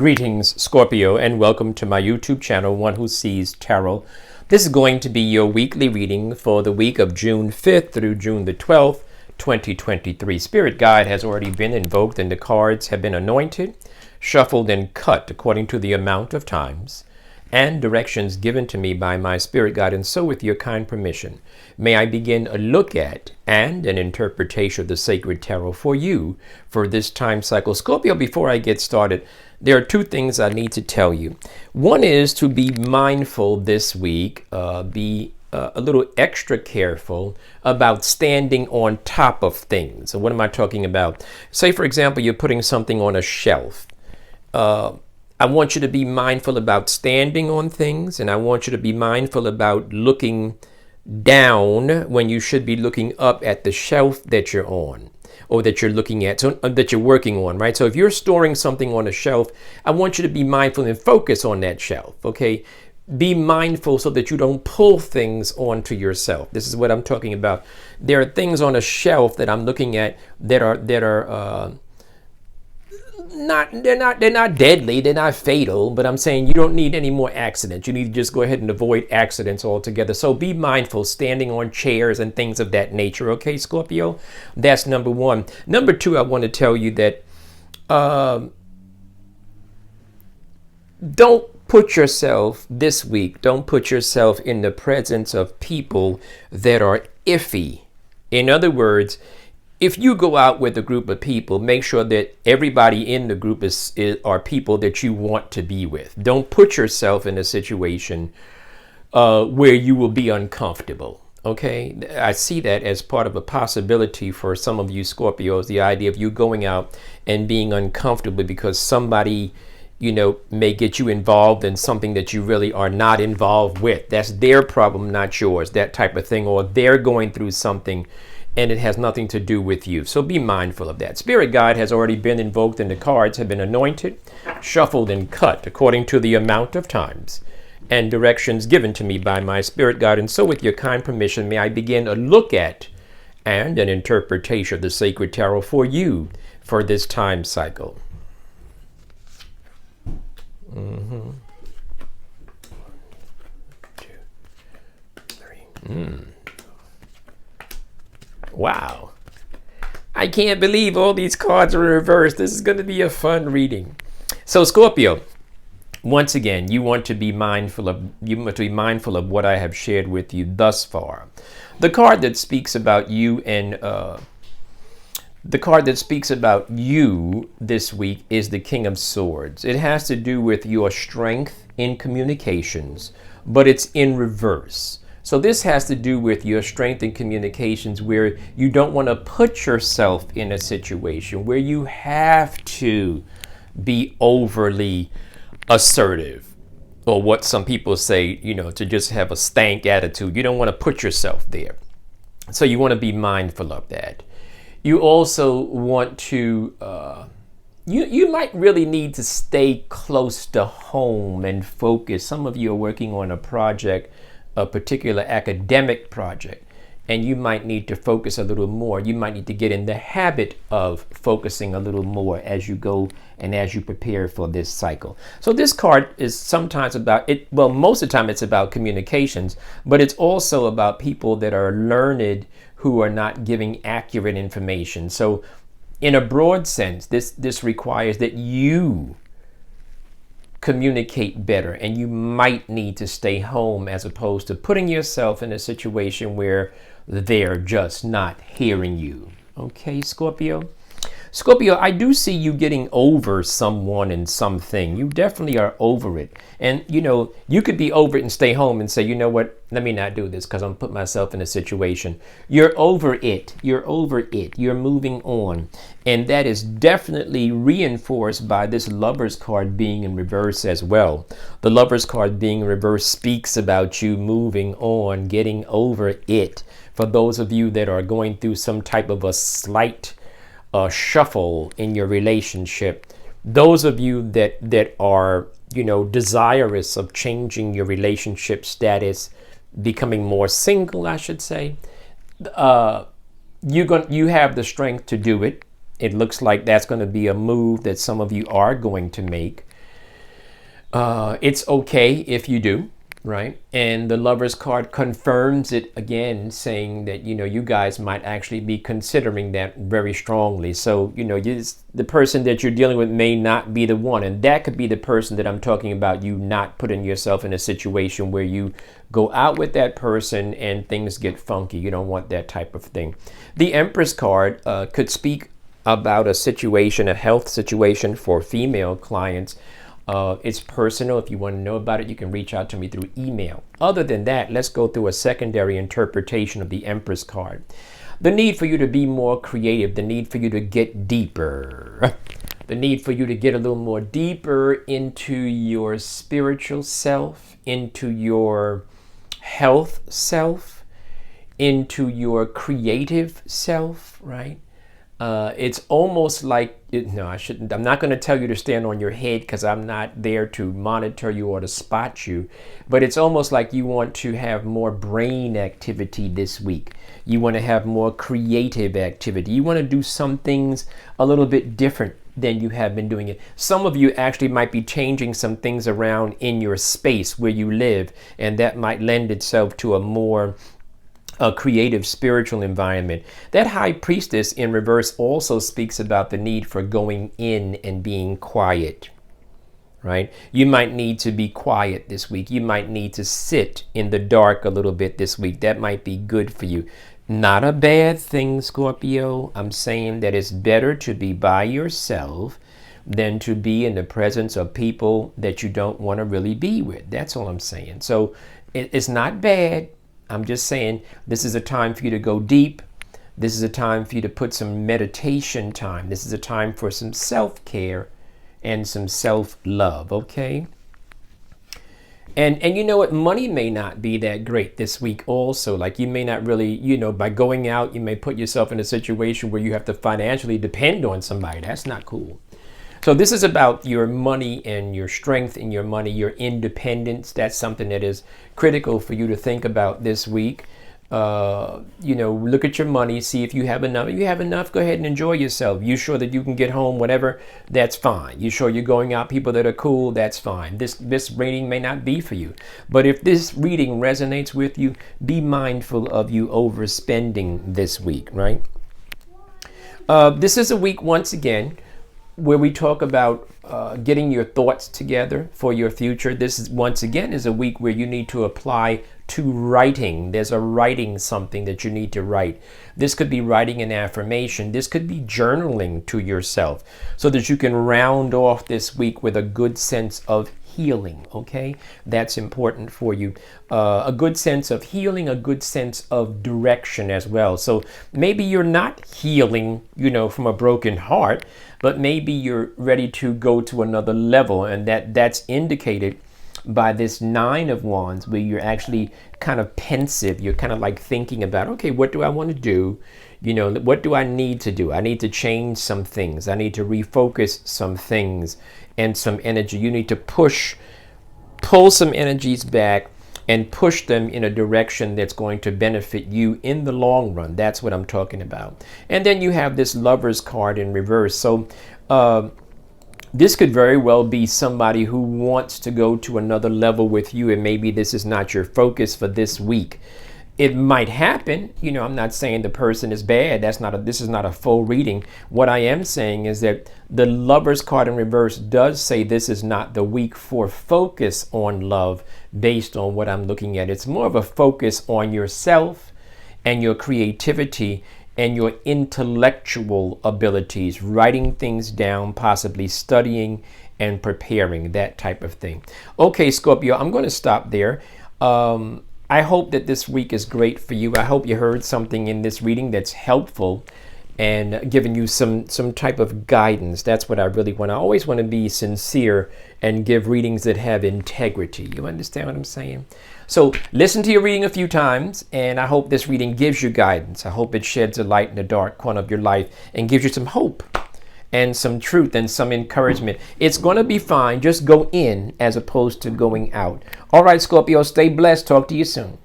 Greetings, Scorpio, and welcome to my YouTube channel, One Who Sees Tarot. This is going to be your weekly reading for the week of June 5th through June the 12th, 2023. Spirit guide has already been invoked and the cards have been anointed, shuffled, and cut according to the amount of times and directions given to me by my spirit guide. And so with your kind permission, may I begin a look at and an interpretation of the sacred tarot for you for this time cycle. Scorpio, before I get started, there are two things I need to tell you. One is to be mindful this week, be a little extra careful about standing on top of things. So what am I talking about? Say, for example, you're putting something on a shelf. I want you to be mindful about standing on things, and I want you to be mindful about looking down when you should be looking up at the shelf that you're on or that you're looking at, so that you're working on, right? So if you're storing something on a shelf, I want you to be mindful and focus on that shelf, okay? Be mindful so that you don't pull things onto yourself. This is what I'm talking about. There are things on a shelf that I'm looking at that are they're not deadly, they're not fatal, but I'm saying you don't need any more accidents. You need to just go ahead and avoid accidents altogether. So be mindful standing on chairs and things of that nature, okay, Scorpio? That's number one. Number two, I want to tell you that don't put yourself this week, don't put yourself in the presence of people that are iffy. In other words, if you go out with a group of people, make sure that everybody in the group are people that you want to be with. Don't put yourself in a situation where you will be uncomfortable. Okay, I see that as part of a possibility for some of you Scorpios, the idea of you going out and being uncomfortable because somebody, you know, may get you involved in something that you really are not involved with. That's their problem, not yours, that type of thing, or they're going through something and it has nothing to do with you. So be mindful of that. Spirit guide has already been invoked and the cards have been anointed, shuffled, and cut according to the amount of times and directions given to me by my spirit guide. And so with your kind permission, may I begin a look at and an interpretation of the sacred tarot for you for this time cycle. One, two, three. Wow. I can't believe all these cards are reversed. This is going to be a fun reading. So Scorpio, once again, you want to be mindful of what I have shared with you thus far. The card that speaks about you this week is the King of Swords. It has to do with your strength in communications, but it's in reverse. So this has to do with your strength in communications where you don't want to put yourself in a situation where you have to be overly assertive, or what some people say, you know, to just have a stank attitude. You don't want to put yourself there. So you want to be mindful of that. You also want to, you might really need to stay close to home and focus. Some of you are working on a project, a particular academic project, and you might need to focus a little more. You might need to get in the habit of focusing a little more as you go and as you prepare for this cycle. So this card is sometimes about it. Well, most of the time it's about communications, but it's also about people that are learned who are not giving accurate information. So in a broad sense, this requires that you communicate better, and you might need to stay home as opposed to putting yourself in a situation where they're just not hearing you. Okay, Scorpio? Scorpio, I do see you getting over someone and something. You definitely are over it. And, you know, you could be over it and stay home and say, you know what, let me not do this because I'm putting myself in a situation. You're over it. You're over it. You're moving on. And that is definitely reinforced by this Lover's card being in reverse as well. The Lover's card being in reverse speaks about you moving on, getting over it. For those of you that are going through some type of a slight shuffle in your relationship, those of you that are, you know, desirous of changing your relationship status, becoming more single, I should say, you have the strength to do it. It looks like that's going to be a move that some of you are going to make. It's okay if you do, right? And the Lover's card confirms it again, saying that, you guys might actually be considering that very strongly. So, the person that you're dealing with may not be the one. And that could be the person that I'm talking about, you not putting yourself in a situation where you go out with that person and things get funky. You don't want that type of thing. The Empress card could speak about a situation, a health situation for female clients. It's personal. If you want to know about it, you can reach out to me through email. Other than that, let's go through a secondary interpretation of the Empress card. The need for you to be more creative, the need for you to get deeper, the need for you to get a little more deeper into your spiritual self, into your health self, into your creative self, right? It's almost like, no, I shouldn't. I'm not going to tell you to stand on your head because I'm not there to monitor you or to spot you. But it's almost like you want to have more brain activity this week. You want to have more creative activity. You want to do some things a little bit different than you have been doing it. Some of you actually might be changing some things around in your space where you live, and that might lend itself to a more creative spiritual environment. That High Priestess in reverse also speaks about the need for going in and being quiet, right? You might need to be quiet this week. You might need to sit in the dark a little bit this week. That might be good for you. Not a bad thing, Scorpio. I'm saying that it's better to be by yourself than to be in the presence of people that you don't want to really be with. That's all I'm saying. So it's not bad. I'm just saying this is a time for you to go deep. This is a time for you to put some meditation time. This is a time for some self-care and some self-love, okay? And you know what? Money may not be that great this week also. Like you may not really, by going out, you may put yourself in a situation where you have to financially depend on somebody. That's not cool. So this is about your money and your strength in your money, your independence. That's something that is critical for you to think about this week. Look at your money, see if you have enough. If you have enough, go ahead and enjoy yourself. You sure that you can get home, whatever, that's fine. You sure you're going out, people that are cool, that's fine. This reading may not be for you. But if this reading resonates with you, be mindful of you overspending this week, right? This is a week, once again, where we talk about getting your thoughts together for your future. This is, once again, is a week where you need to apply to writing. There's a writing something that you need to write. This could be writing an affirmation. This could be journaling to yourself so that you can round off this week with a good sense of healing, okay? That's important for you. A good sense of healing, a good sense of direction as well. So maybe you're not healing, from a broken heart, but maybe you're ready to go to another level, and that's indicated by this 9 of Wands, where you're actually kind of pensive. You're kind of like thinking about, okay, what do I want to do? What do I need to do? I need to change some things. I need to refocus some things and some energy. You need to pull some energies back and push them in a direction that's going to benefit you in the long run. That's what I'm talking about. And then you have this Lover's card in reverse. So this could very well be somebody who wants to go to another level with you, and maybe this is not your focus for this week. It might happen. I'm not saying the person is bad. This is not a full reading. What I am saying is that the Lover's card in reverse does say this is not the week for focus on love based on what I'm looking at. It's more of a focus on yourself and your creativity and your intellectual abilities, writing things down, possibly studying and preparing, that type of thing. Okay, Scorpio, I'm going to stop there. I hope that this week is great for you. I hope you heard something in this reading that's helpful and giving you some type of guidance. That's what I really want. I always want to be sincere and give readings that have integrity. You understand what I'm saying? So listen to your reading a few times, and I hope this reading gives you guidance. I hope it sheds a light in the dark corner of your life and gives you some hope and some truth and some encouragement. It's going to be fine. Just go in as opposed to going out. All right, Scorpio, stay blessed. Talk to you soon.